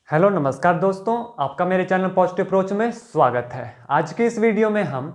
Hello नमस्कार दोस्तों, आपका मेरे चैनल पॉजिटिव अप्रोच में स्वागत है। आज की इस वीडियो में हम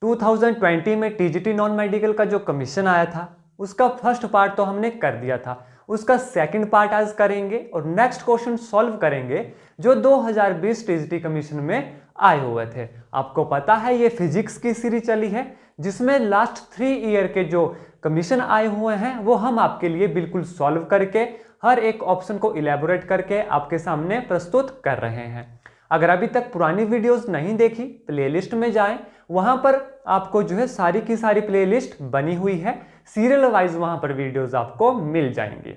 2020 में टीजीटी नॉन मेडिकल का जो कमीशन आया था उसका फर्स्ट पार्ट तो हमने कर दिया था, उसका सेकंड पार्ट आज करेंगे और नेक्स्ट क्वेश्चन सॉल्व करेंगे जो 2020 टीजीटी कमीशन में आए हुए थे। आपको पता है ये फिजिक्स की सीरीज चली है जिसमें लास्ट 3 ईयर के जो कमीशन आए हुए हैं वो हम आपके लिए बिल्कुल सॉल्व करके हर एक ऑप्शन को इलेबोरेट करके आपके सामने प्रस्तुत कर रहे हैं। अगर अभी तक पुरानी वीडियोस नहीं देखी, प्लेलिस्ट में जाएं, वहां पर आपको जो है सारी की सारी प्लेलिस्ट बनी हुई है, सीरियल वाइज वहां पर वीडियोस आपको मिल जाएंगी।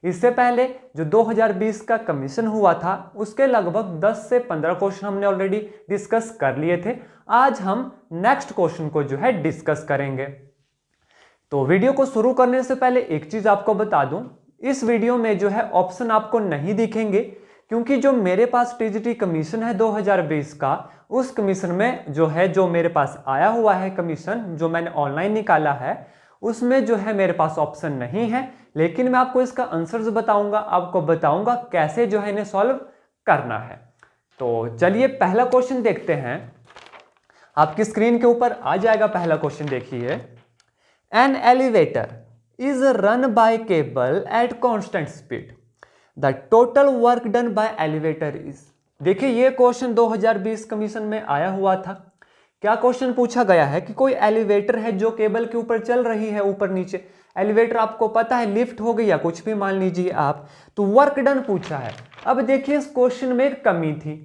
इससे पहले जो 2020 का कमीशन हुआ था उसके लगभग 10 से 15 क्वेश्चन हमने ऑलरेडी डिस्कस कर लिए थे। आज हम नेक्स्ट क्वेश्चन को जो है डिस्कस करेंगे। तो वीडियो को शुरू करने से पहले एक चीज आपको बता दूं, इस वीडियो में जो है ऑप्शन आपको नहीं दिखेंगे क्योंकि जो मेरे पास टीजीटी कमीशन है 2020 का, उस कमीशन में जो मेरे पास आया हुआ है कमीशन जो मैंने ऑनलाइन निकाला है उसमें जो है मेरे पास ऑप्शन नहीं है, लेकिन मैं आपको इसका आंसर्स बताऊंगा, आपको बताऊंगा कैसे जो है इन्हें सॉल्व करना है। तो चलिए पहला क्वेश्चन देखते हैं। आपकी स्क्रीन के ऊपर आ जाएगा पहला क्वेश्चन, देखिए। An elevator is run by cable at constant speed. The total work done by elevator is। देखिए ये क्वेश्चन 2020 कमीशन में आया हुआ था। क्या क्वेश्चन पूछा गया है कि कोई एलिवेटर है जो केबल के ऊपर चल रही है, ऊपर नीचे एलिवेटर आपको पता है लिफ्ट हो गई या कुछ भी मान लीजिए आप, तो वर्क डन पूछा है। अब देखिए इस क्वेश्चन में एक कमी थी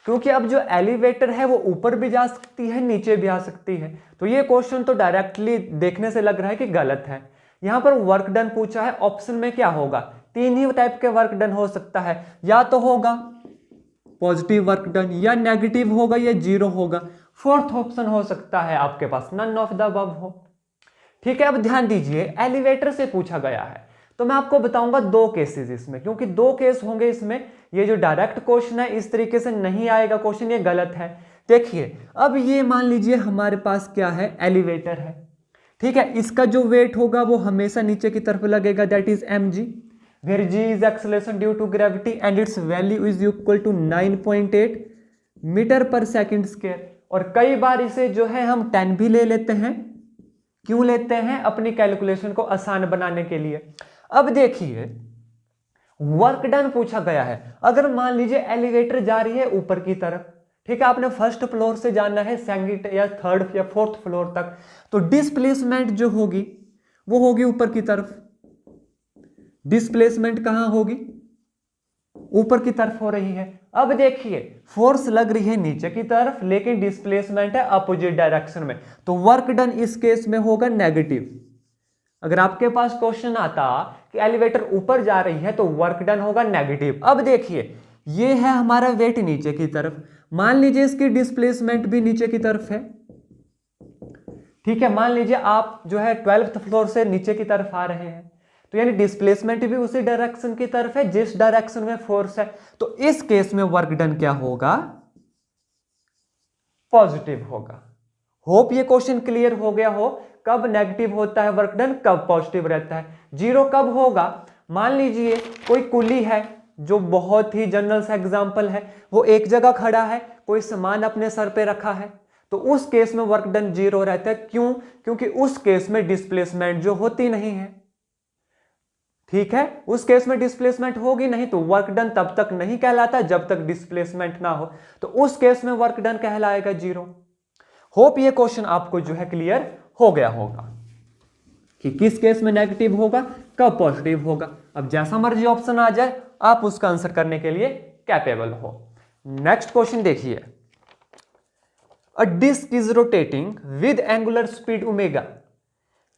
क्योंकि अब जो एलिवेटर है वो ऊपर भी जा सकती है नीचे भी आ सकती है, तो ये क्वेश्चन तो डायरेक्टली देखने से लग रहा है कि गलत है। यहां पर वर्क डन पूछा है, ऑप्शन में क्या होगा, 3 ही टाइप के वर्क डन हो सकता है, या तो होगा पॉजिटिव वर्क डन या नेगेटिव होगा या जीरो होगा। फोर्थ ऑप्शन हो सकता है आपके पास नन ऑफ द अबव हो। ठीक है, अब ध्यान दीजिए एलिवेटर से पूछा गया है तो मैं आपको बताऊंगा 2 केसेस इसमें, क्योंकि 2 केस होंगे इसमें। ये जो डायरेक्ट क्वेश्चन है इस तरीके से नहीं आएगा क्वेश्चन, ये गलत है। देखिए अब ये मान लीजिए हमारे पास क्या है, एलिवेटर है, ठीक है। इसका जो वेट होगा वो हमेशा नीचे की तरफ लगेगा, that is mg, where g is acceleration due to gravity and its value is equal to 9.8 metre per second square. और कई बार इसे जो है हम 10 भी ले लेते हैं। क्यों लेते हैं? अपनी कैलकुलेशन को आसान बनाने के लिए। अब देखिए वर्क डन पूछा गया है। अगर मान लीजिए एलिवेटर जा रही है ऊपर की तरफ, ठीक है, आपने फर्स्ट फ्लोर से जाना है सेकंड या थर्ड या फोर्थ फ्लोर तक, तो डिस्प्लेसमेंट जो होगी वो होगी ऊपर की तरफ। डिस्प्लेसमेंट कहां होगी? ऊपर की तरफ हो रही है। अब देखिए फोर्स लग रही है नीचे की तरफ लेकिन डिस्प्लेसमेंट है अपोजिट डायरेक्शन में, तो वर्क डन इस केस में होगा नेगेटिव। अगर आपके पास क्वेश्चन आता कि एलिवेटर ऊपर जा रही है तो वर्क डन होगा नेगेटिव। अब देखिए ये है हमारा वेट नीचे की तरफ, मान लीजिए इसकी डिस्प्लेसमेंट भी नीचे की तरफ है, ठीक है। मान लीजिए आप जो है 12th फ्लोर से नीचे की तरफ आ रहे हैं, तो यानी डिस्प्लेसमेंट भी उसी डायरेक्शन की तरफ है जिस डायरेक्शन में फोर्स है, तो इस केस में वर्क डन क्या होगा? पॉजिटिव होगा। होप ये क्वेश्चन क्लियर हो गया हो। कब नेगेटिव होता है वर्क डन, कब पॉजिटिव रहता है। जीरो कब होगा? मान लीजिए कोई कुली है जो बहुत ही जनरल सा एग्जांपल है, वो एक जगह खड़ा है, कोई सामान अपने सर पे रखा है, तो उस केस में वर्क डन जीरो रहता है। क्यों? क्योंकि उस केस में डिस्प्लेसमेंट जो होती नहीं है, ठीक है। उस केस में डिस्प्लेसमेंट होगी नहीं तो वर्क डन तब तक नहीं कहलाता जब तक डिस्प्लेसमेंट ना हो, तो उस केस में वर्क डन कहलाएगा जीरो। होप ये क्वेश्चन आपको जो है क्लियर हो गया होगा कि किस केस में नेगेटिव होगा, कब पॉजिटिव होगा। अब जैसा मर्जी ऑप्शन आ जाए आप उसका आंसर करने के लिए कैपेबल हो। नेक्स्ट क्वेश्चन देखिए। A disc is rotating with angular speed omega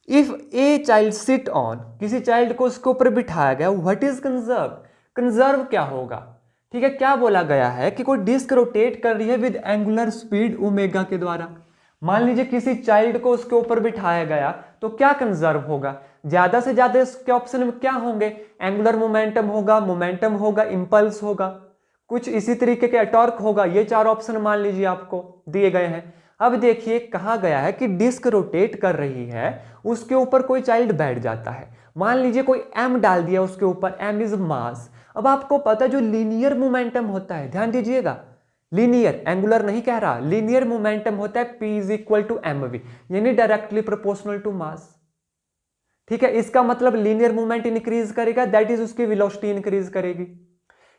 if a child sit on, किसी चाइल्ड को उसके ऊपर बिठाया गया, व्हाट इज कंजर्व? कंजर्व क्या होगा? ठीक है, क्या बोला गया है कि कोई डिस्क रोटेट कर रही है विद एंगुलर स्पीड ओमेगा के द्वारा। मान लीजिए किसी चाइल्ड को उसके ऊपर बिठाया गया तो क्या कंजर्व होगा? ज्यादा से ज्यादा इसके ऑप्शन में क्या होंगे? एंगुलर मोमेंटम होगा, इंपल्स होगा, कुछ इसी तरीके के टॉर्क होगा। ये 4 ऑप्शन मान लीजिए आपको दिए गए हैं। अब देखिए कहा गया है कि डिस्क रोटेट कर रही है, उसके ऊपर कोई चाइल्ड बैठ जाता है। मान लीजिए कोई m डाल दिया उसके ऊपर, m इज मास। अब आपको पता है जो लीनियर मोमेंटम होता है, ध्यान दीजिएगा, लीनियर, एंगुलर नहीं कह रहा, लीनियर मोमेंटम होता है p is equal to mv, यानी डायरेक्टली प्रोपोर्शनल टू मास। ठीक है, इसका मतलब लीनियर मूवमेंट इंक्रीज करेगा, दैट इज उसकी वेलोसिटी इंक्रीज करेगी।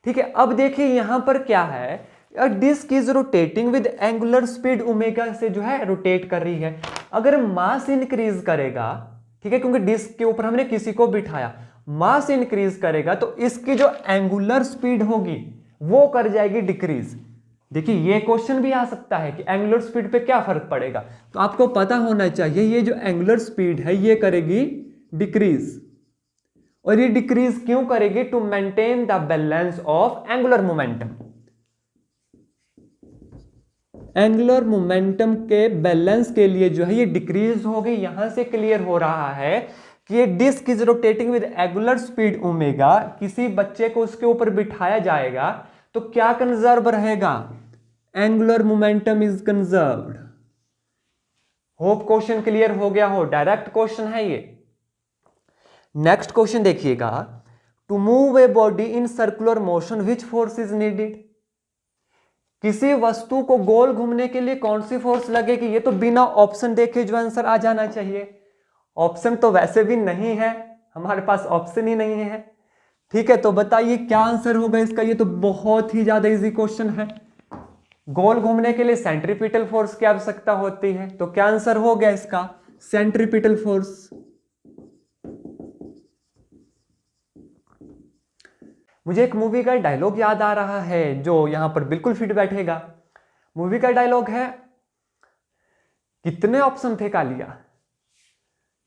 ठीक है, अब देखिए यहां पर क्या है, disc is rotating with angular speed omega से जो है रोटेट कर रही है। अगर मास इंक्रीज करेगा, ठीक है, क्योंकि डिस्क के ऊपर हमने किसी को बिठाया, मास इंक्रीज करेगा तो इसकी जो एंगुलर स्पीड होगी वो कर जाएगी डिक्रीज। देखिए ये क्वेश्चन भी आ सकता है कि एंगुलर स्पीड पे क्या फर्क पड़ेगा, तो आपको पता होना चाहिए ये जो एंगुलर स्पीड है ये करेगी डिक्रीज। और ये डिक्रीज क्यों करेगी? To maintain the balance of angular momentum. Angular momentum के बैलेंस के लिए जो है ये डिक्रीज होगी। यहां से क्लियर हो रहा है कि ये disc is rotating with angular speed omega, किसी बच्चे को उसके ऊपर बिठाया जाएगा तो क्या कंजर्व रहेगा? Angular momentum is conserved. Hope question clear हो गया हो, डायरेक्ट क्वेश्चन है ये। नेक्स्ट क्वेश्चन देखिएगा, to move a body in circular motion which force is needed. किसी वस्तु को गोल घूमने के लिए कौन सी फोर्स लगेगी? ये तो बिना ऑप्शन देखे जो आंसर आ जाना चाहिए। ऑप्शन तो वैसे भी नहीं है, हमारे पास ऑप्शन ही नहीं है। ठीक है, तो बताइए क्या आंसर होगा इसका? ये तो बहुत ही ज्यादा इजी क्वेश्चन है। गोल घूमने के लिए सेंट्रीपिटल फोर्स की आवश्यकता होती है, तो क्या आंसर हो गया इसका? Centripetal force. मुझे एक मूवी का डायलॉग याद आ रहा है जो यहां पर बिल्कुल फिट बैठेगा। मूवी का डायलॉग है, कितने ऑप्शन थे कालिया?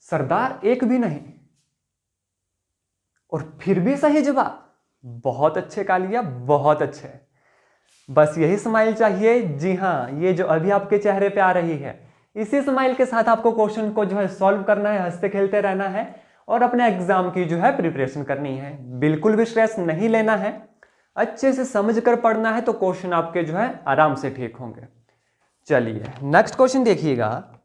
सरदार एक भी नहीं, और फिर भी सही जवाब। बहुत अच्छे कालिया, बहुत अच्छे। बस यही स्माइल चाहिए। जी हां, ये जो अभी आपके चेहरे पे आ रही है, इसी स्माइल के साथ आपको क्वेश्चन को जो है सॉल्व करना है, हंसते खेलते रहना है और अपने एग्जाम की जो है प्रिपरेशन करनी है। बिल्कुल भी स्ट्रेस नहीं लेना है, अच्छे से समझ कर पढ़ना है, तो क्वेश्चन आपके जो है आराम से ठीक होंगे। चलिए नेक्स्ट क्वेश्चन देखिएगा,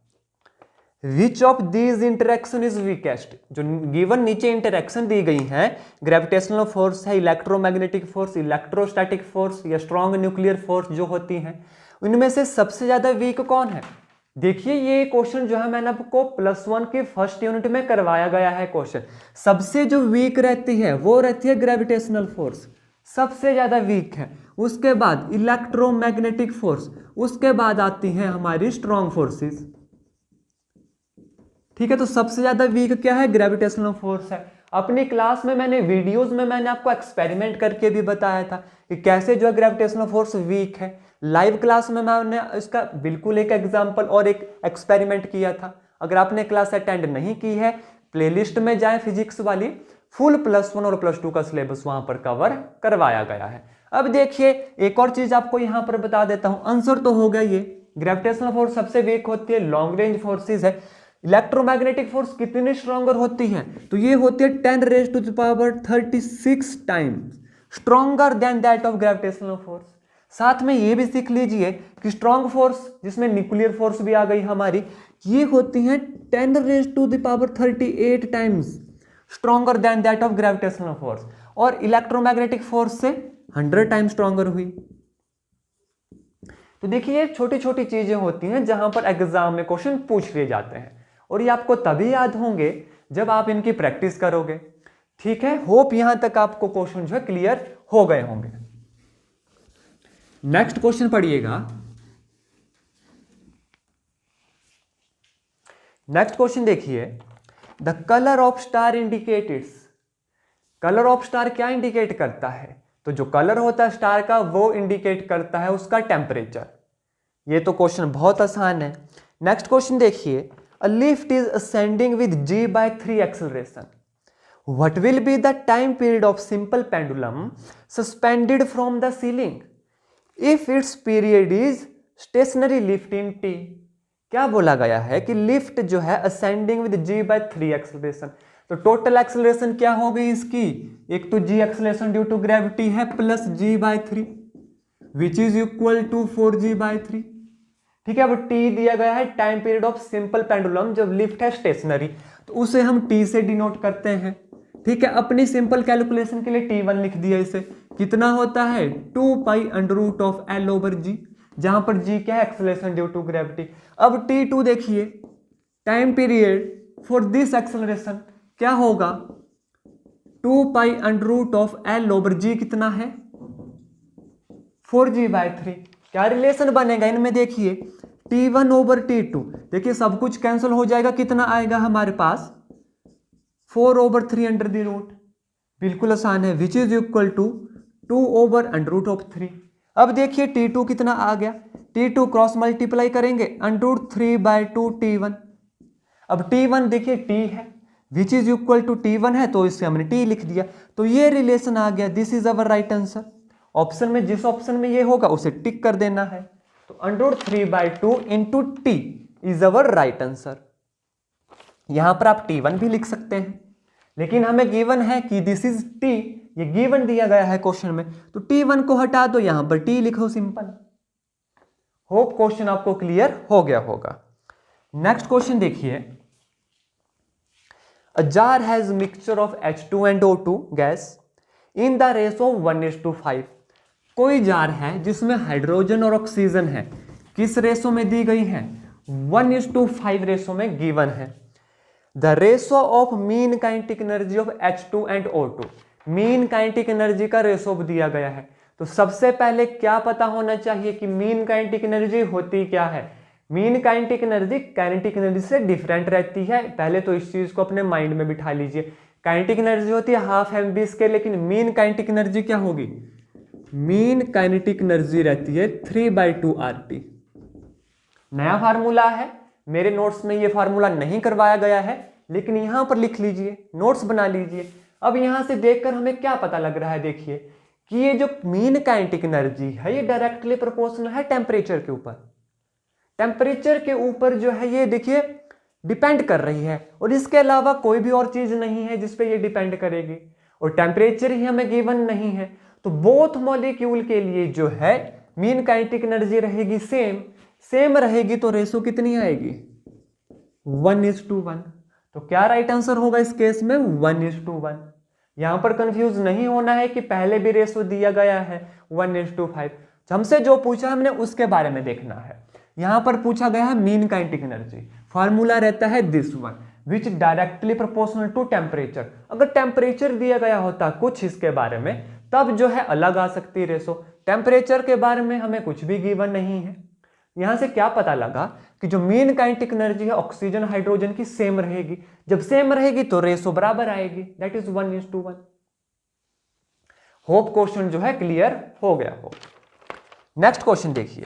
which of these interaction is weakest. जो गिवन नीचे इंटरेक्शन दी गई हैं, ग्रेविटेशनल फोर्स है, इलेक्ट्रोमैग्नेटिक फोर्स, इलेक्ट्रोस्टैटिक फोर्स या स्ट्रॉन्ग न्यूक्लियर फोर्स जो होती हैं, उनमें से सबसे ज्यादा वीक कौन है? देखिए ये क्वेश्चन जो है मैंने आपको +1 के फर्स्ट यूनिट में करवाया गया है क्वेश्चन। सबसे जो वीक रहती है वो रहती है ग्रेविटेशनल फोर्स, सबसे ज्यादा वीक है। उसके बाद इलेक्ट्रोमैग्नेटिक फोर्स, उसके बाद आती हैं हमारी स्ट्रॉन्ग फोर्सेस। ठीक है, तो सबसे ज्यादा वीक क्या है? ग्रेविटेशनल फोर्स है। अपनी क्लास में मैंने वीडियोस में मैंने आपको एक्सपेरिमेंट करके भी बताया था कि कैसे जो है ग्रेविटेशनल फोर्स वीक है। लाइव क्लास में मैंने इसका बिल्कुल एक एग्जांपल और एक एक्सपेरिमेंट किया था। अगर आपने क्लास अटेंड नहीं की है, प्लेलिस्ट में जाएं, फिजिक्स वाली फुल +1 और +2 का सिलेबस वहां पर कवर करवाया गया है। अब देखिए एक और चीज आपको यहां पर बता देता हूं, आंसर तो हो गया ये, ग्रेविटेशनल फोर्स सबसे वीक होती है, लॉन्ग रेंज फोर्सेज है। इलेक्ट्रोमैग्नेटिक फोर्स कितनी स्ट्रॉन्गर होती है? तो ये होती है 10⁻36 times stronger than that of gravitational force. साथ में ये भी सीख लीजिए कि स्ट्रॉन्ग फोर्स, जिसमें न्यूक्लियर फोर्स भी आ गई हमारी, ये होती हैं 10⁻38 times stronger than that of gravitational force, और इलेक्ट्रोमैग्नेटिक फोर्स से 100 टाइम्स स्ट्रॉन्गर हुई। तो देखिए ये छोटी छोटी चीजें होती हैं जहां पर एग्जाम में क्वेश्चन पूछ लिए जाते हैं, और ये आपको तभी याद होंगे जब आप इनकी प्रैक्टिस करोगे। ठीक है, होप यहां तक आपको क्वेश्चन जो है क्लियर हो गए होंगे। नेक्स्ट क्वेश्चन पढ़िएगा। नेक्स्ट क्वेश्चन देखिए, the colour of star indicates. Colour of star क्या इंडिकेट करता है? तो जो कलर होता है स्टार का वो इंडिकेट करता है उसका टेम्परेचर। ये तो क्वेश्चन बहुत आसान है। नेक्स्ट क्वेश्चन देखिए, a lift is ascending with g/3 acceleration, what will be the time period of simple pendulum suspended from the ceiling if its period is stationary lift in t। क्या बोला गया है कि lift जो है ascending with g/3 acceleration, तो total acceleration क्या हो गई इसकी? एक तो g acceleration due to gravity है plus g/3 which is equal to 4g/3। ठीक है। अब टी दिया गया है time period of simple pendulum जब लिफ्ट है स्टेशनरी, तो उसे हम टी से डिनोट करते हैं। ठीक है, अपनी सिंपल कैलकुलेशन के लिए T1 लिख दिया। इसे कितना होता है 2 pi under root of L over g, जहां पर जी क्या है एक्सेलरेशन ड्यू टू ग्रेविटी। अब T2 देखिए, time period for this acceleration क्या होगा 2 pi under root of L over g, कितना है 4g/3। क्या रिलेशन बनेगा इनमें देखिए T1 ओवर T2, देखिए सब कुछ कैंसिल हो जाएगा, कितना आएगा हमारे पास 4/3 अंडर द रूट, बिल्कुल आसान है, which is equal to 2 over under root of 3। अब देखिए T2 कितना आ गया, T2 क्रॉस मल्टीप्लाई करेंगे अंडर रूट 3/2 T1। अब T1 देखिए T है, which is equal to T1 है, तो इससे हमने T लिख दिया, तो ये रिलेशन आ गया, this is our right answer. Option में जिस ऑप्शन में ये होगा उसे टिक कर देना है, तो under root 3/2 into T is our right answer. यहां पर आप T1 भी लिख सकते हैं, लेकिन हमें गिवन है कि दिस इज T, ये गिवन दिया गया है क्वेश्चन में, तो T1 को हटा दो, यहां पर T लिखो सिंपल। होप क्वेश्चन आपको क्लियर हो गया होगा। नेक्स्ट क्वेश्चन देखिए, a jar has mixture of H2 and O2 gas in the ratio 1:5। कोई जार है जिसमें हाइड्रोजन और ऑक्सीजन है, किस रेशो में दी गई है 1:5 रेशो में गिवन है। The ratio of mean kinetic energy of H2 and O2, mean kinetic energy का रेशो दिया गया है। तो सबसे पहले क्या पता होना चाहिए कि मीन काइनेटिक एनर्जी होती क्या है। Mean kinetic energy kinetic energy से डिफरेंट रहती है, पहले तो इस चीज को अपने माइंड में बिठा लीजिए। काइनेटिक एनर्जी होती है हाफ mv स्क्वायर, लेकिन मीन काइनेटिक एनर्जी क्या होगी, मीन काइनेटिक एनर्जी रहती है 3/2 RT। नया फार्मूला है, मेरे नोट्स में ये फार्मूला नहीं करवाया गया है, लेकिन यहां पर लिख लीजिए, नोट्स बना लीजिए। अब यहां से देखकर हमें क्या पता लग रहा है, देखिए कि ये जो मीन काइनेटिक एनर्जी है ये डायरेक्टली प्रोपोर्शनल है टेम्परेचर के ऊपर। टेम्परेचर के ऊपर जो है ये देखिए डिपेंड कर रही है, और इसके अलावा कोई भी और चीज नहीं है जिसपे ये डिपेंड करेगी, और टेम्परेचर ही हमें गिवन नहीं है। तो बोथ मॉलिक्यूल के लिए जो है मीन काइनेटिक एनर्जी रहेगी सेम रहेगी, तो रेशो कितनी आएगी 1:1। तो क्या राइट आंसर होगा इस केस में 1:1। यहां पर कंफ्यूज नहीं होना है कि पहले भी रेशो दिया गया है 1:5, हमसे जो पूछा हमने उसके बारे में देखना है। यहां पर पूछा गया है मीन काइनेटिक एनर्जी, फार्मूला रहता है this one which directly proportional to temperature. अगर टेम्परेचर दिया गया होता कुछ इसके बारे में, तब जो है अलग आ सकती रेशो। टेम्परेचर के बारे में हमें कुछ भी गिवन नहीं है। यहां से क्या पता लगा कि जो मीन काइनेटिक एनर्जी है ऑक्सीजन हाइड्रोजन की सेम रहेगी, जब सेम रहेगी तो रेशो बराबर आएगी, दैट इज 1:1। होप क्वेश्चन जो है क्लियर हो गया हो। नेक्स्ट क्वेश्चन देखिए,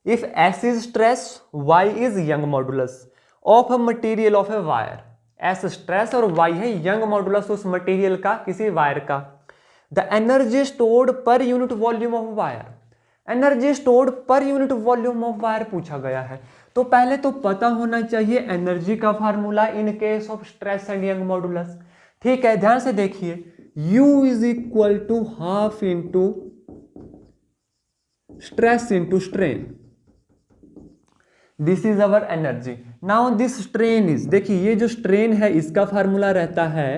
if S is stress, Y is young modulus of a material of a wire। S stress और Y है यंग मॉडुलस उस मटेरियल का, किसी वायर का। The energy stored per unit volume of wire, energy stored per unit volume of wire पूछा गया है। तो पहले तो पता होना चाहिए एनर्जी का formula in case of stress and Young modulus. ठीक है, ध्यान से देखिए, U is equal to half into stress into strain, this is our energy. Now this strain is, देखिए ये जो स्ट्रेन है इसका फार्मूला रहता है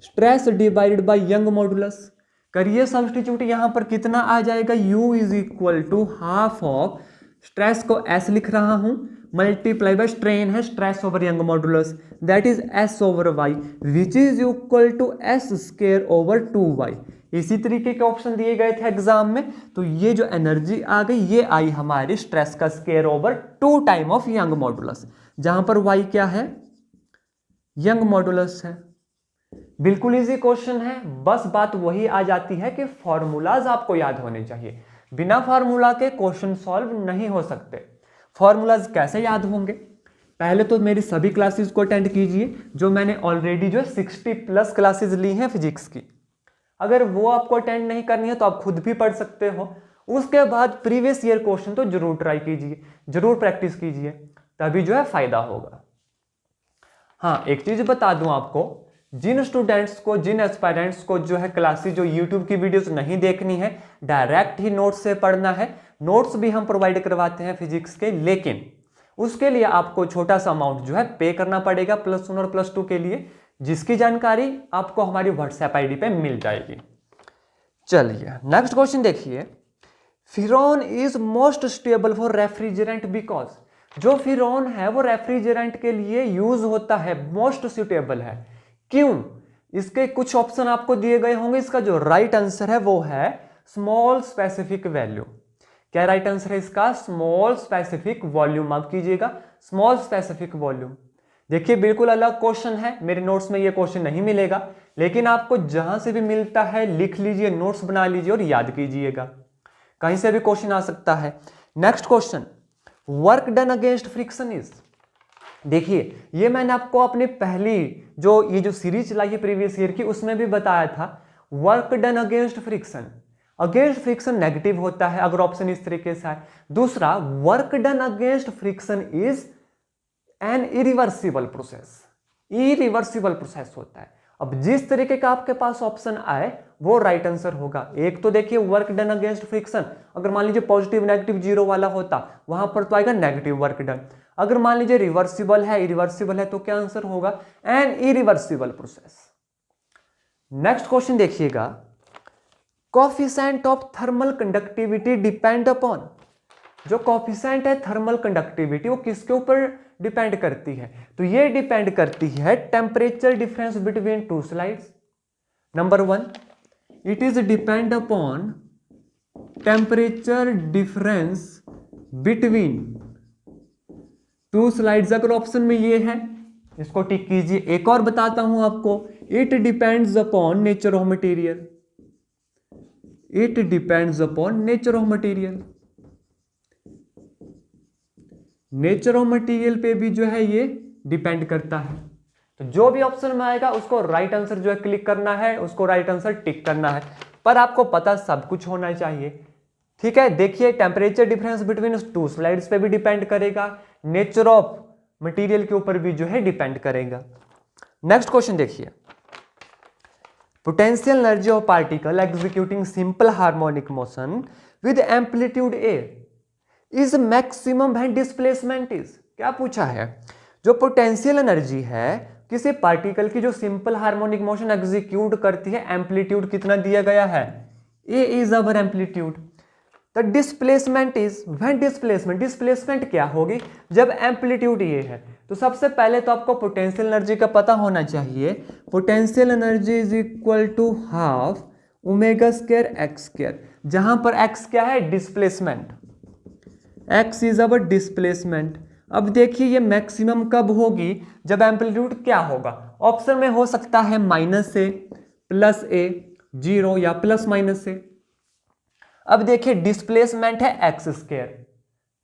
stress divided by Young modulus. करिए सब्स्टिट्यूट, यहां पर कितना आ जाएगा U is equal to half of stress को S लिख रहा हूं मल्टीप्लाई बाय स्ट्रेन है stress over Young modulus, that is S over Y which is equal to S square over 2Y। इसी तरीके के ऑप्शन दिए गए थे एग्जाम में, तो ये जो एनर्जी आ गई ये आई हमारी स्ट्रेस का square over 2 time of young modulus, जहां पर Y क्या है यंग मॉडुलस है। बिल्कुल इजी क्वेश्चन है, बस बात वही आ जाती है कि फॉर्मूलाज आपको याद होने चाहिए। बिना फॉर्मूला के क्वेश्चन सॉल्व नहीं हो सकते। फॉर्मूलाज कैसे याद होंगे, पहले तो मेरी सभी क्लासेस को अटेंड कीजिए, जो मैंने ऑलरेडी जो 60+ क्लासेस ली हैं फिजिक्स की। अगर वो आपको अटेंड नहीं करनी है तो आप खुद भी पढ़ सकते हो। उसके बाद प्रीवियस ईयर क्वेश्चन तो जरूर ट्राई कीजिए, जरूर प्रैक्टिस कीजिए, तभी जो है फायदा होगा। हाँ, एक चीज बता दूं आपको, जिन स्टूडेंट्स को, जिन एस्पायरेंट्स को जो है क्लासेस, जो यूट्यूब की वीडियोस नहीं देखनी है, डायरेक्ट ही नोट्स से पढ़ना है, नोट्स भी हम प्रोवाइड करवाते हैं फिजिक्स के, लेकिन उसके लिए आपको छोटा सा अमाउंट जो है पे करना पड़ेगा +1 और +2 के लिए, जिसकी जानकारी आपको हमारी व्हाट्सएप आईडी पे मिल जाएगी। चलिए नेक्स्ट क्वेश्चन देखिए, freon is most stable for refrigerant because, जो फिरॉन है वो रेफ्रिजरेंट के लिए यूज होता है, मोस्ट सुटेबल है, क्यों? इसके कुछ ऑप्शन आपको दिए गए होंगे, इसका जो राइट आंसर है वो है स्मॉल स्पेसिफिक वैल्यू। क्या राइट आंसर है इसका? Small specific volume. आप कीजिएगा स्मॉल स्पेसिफिक वॉल्यूम। देखिए बिल्कुल अलग क्वेश्चन है, मेरे नोट्स में ये क्वेश्चन नहीं मिलेगा, लेकिन आपको जहां से भी मिलता है लिख लीजिए, नोट्स बना लीजिए और याद कीजिएगा, कहीं से भी क्वेश्चन आ सकता है। Next question, work done against friction is, देखिए ये मैंने आपको अपनी पहली जो सीरीज चलाई है प्रीवियस ईयर की, उसमें भी बताया था। Work done against friction, against friction negative होता है अगर ऑप्शन इस तरीके से है। दूसरा, work done against friction is an irreversible process, irreversible process होता है। अब जिस तरीके का आपके पास ऑप्शन आए वो राइट आंसर होगा। एक तो देखिए वर्क डन अगेंस्ट फ्रिक्शन, अगर मान लीजिए पॉजिटिव नेगेटिव जीरो वाला होता वहां पर तो आएगा नेगेटिव वर्क डन। अगर मान लीजिए रिवर्सिबल है, इरिवर्सिबल है, तो क्या आंसर होगा? An irreversible process. Next question देखिएगा, coefficient of thermal conductivity depend upon, जो कोफिशिएंट है थर्मल कंडक्टिविटी वो किसके ऊपर डिपेंड करती है? तो ये डिपेंड करती है temperature difference between two slides. Number 1, it is depend upon temperature difference between two slides. अगर ऑप्शन में ये है इसको टिक कीजिए। एक और बताता हूं आपको, it depends upon nature of material, it depends upon nature of material. Nature of material पे भी जो है ये डिपेंड करता है। तो जो भी ऑप्शन में आएगा उसको राइट आंसर जो है क्लिक करना है, उसको राइट आंसर टिक करना है, पर आपको पता सब कुछ होना चाहिए। ठीक है, देखिए temperature difference between two slides पे भी डिपेंड करेगा, नेचर ऑफ मटेरियल के ऊपर भी जो है डिपेंड करेगा। नेक्स्ट क्वेश्चन देखिए, potential energy of particle executing simple harmonic motion with amplitude A is maximum when displacement is. क्या पूछा है? जो पोटेंशियल एनर्जी है किसी पार्टिकल की जो सिंपल हार्मोनिक मोशन एग्जीक्यूट करती है, एम्पलीट्यूड कितना दिया गया है? A is our amplitude. The displacement is when displacement, displacement क्या होगी? जब एम्पलीट्यूड ये है। तो सबसे पहले तो आपको पोटेंशियल एनर्जी का पता होना चाहिए। Potential energy is equal to half omega square x square, जहां पर एक्स क्या है? Displacement, x is our displacement. अब देखिए ये मैक्सिमम कब होगी? जब एम्पलीट्यूड क्या होगा? ऑप्शन में हो सकता है -a, +a, 0 या ±a। अब देखिए डिस्प्लेसमेंट है एक्स स्क्वायर,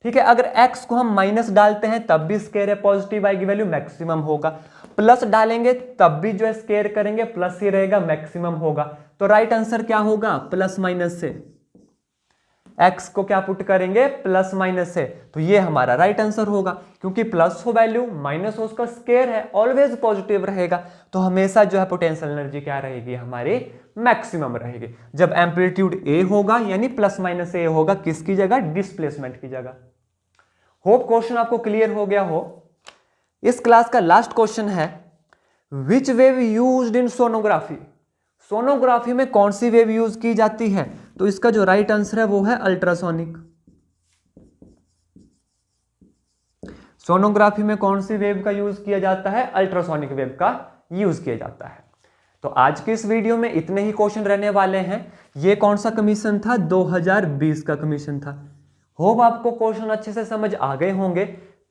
ठीक है, अगर x को हम माइनस डालते हैं तब भी स्क्वायर है, पॉजिटिव आएगी वैल्यू मैक्सिमम होगा, प्लस डालेंगे तब भी जो है स्क्वायर करेंगे प्लस ही रहेगा, मैक्सिमम होगा। तो राइट आंसर क्या होगा? प्लस माइनस से, x को क्या पुट करेंगे? प्लस माइनस से, तो ये हमारा राइट आंसर होगा, क्योंकि प्लस हो वैल्यू माइनस हो उसका स्क्वायर है, ऑलवेज पॉजिटिव रहेगा, तो हमेशा जो है पोटेंशियल एनर्जी क्या रहेगी? हमारी मैक्सिमम रहेगी। जब एम्पलीट्यूड ए होगा यानी प्लस माइनस ए होगा, किसकी जगह? डिस्प्लेसमेंट की जगह। होप क्वेश्चन आपको क्लियर हो गया हो। इस क्लास का लास्ट क्वेश्चन है, which wave used in sonography, sonography में कौन सी वेव यूज की जाती है? तो इसका जो राइट आंसर है वो है अल्ट्रासोनिक। सोनोग्राफी में कौन सी वेव का यूज किया जाता है? अल्ट्रासोनिक वेव का यूज किया जाता है। तो आज की इस वीडियो में इतने ही क्वेश्चन रहने वाले हैं। ये कौन सा कमीशन था? 2020 का कमीशन था। होप आपको क्वेश्चन अच्छे से समझ आ गए होंगे।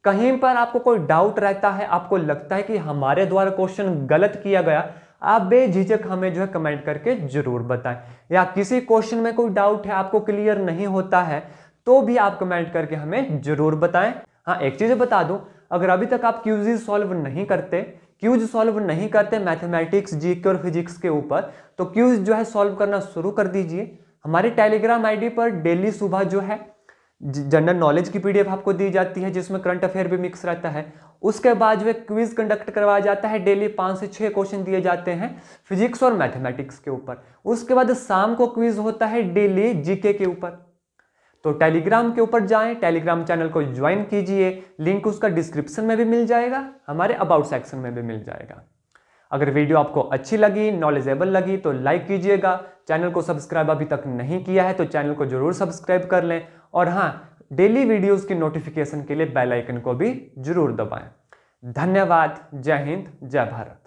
कहीं पर आपको कोई डाउट रहता है, आपको लगता है कि हमारे द्वारा क्वेश्चन गलत किया गया, आप बेझिझक हमें जो है कमेंट करके जरूर बताएं। या किसी क्वेश्चन में कोई डाउट है, आपको क्लियर नहीं होता है, तो भी आप कमेंट करके हमें जरूर बताएं। हाँ, एक चीज बता दूं, अगर अभी तक आप क्यूज सॉल्व नहीं करते मैथमेटिक्स, जीके और फिजिक्स के ऊपर, तो क्यूज जो है सॉल्व करना शुरू कर दीजिए। हमारे टेलीग्राम आईडी पर डेली सुबह जो है जनरल नॉलेज की पीडीएफ आपको दी जाती है, जिसमें करंट अफेयर भी मिक्स रहता है। उसके बाद जो है क्विज कंडक्ट करवाया जाता है, डेली 5 से 6 क्वेश्चन दिए जाते हैं फिजिक्स और मैथमेटिक्स के ऊपर। उसके बाद शाम को क्विज होता है डेली जीके के ऊपर। तो टेलीग्राम के ऊपर जाएं, टेलीग्राम चैनल को ज्वाइन कीजिए, लिंक उसका डिस्क्रिप्शन में भी मिल जाएगा, हमारे अबाउट सेक्शन में भी मिल जाएगा। अगर वीडियो आपको अच्छी लगी, नॉलेजेबल लगी तो लाइक कीजिएगा। चैनल को सब्सक्राइब अभी तक नहीं किया है तो चैनल को जरूर सब्सक्राइब कर लें, और हाँ, डेली वीडियोस की नोटिफिकेशन के लिए बेल आइकन को भी जरूर दबाएं। धन्यवाद। जय हिंद, जय भारत।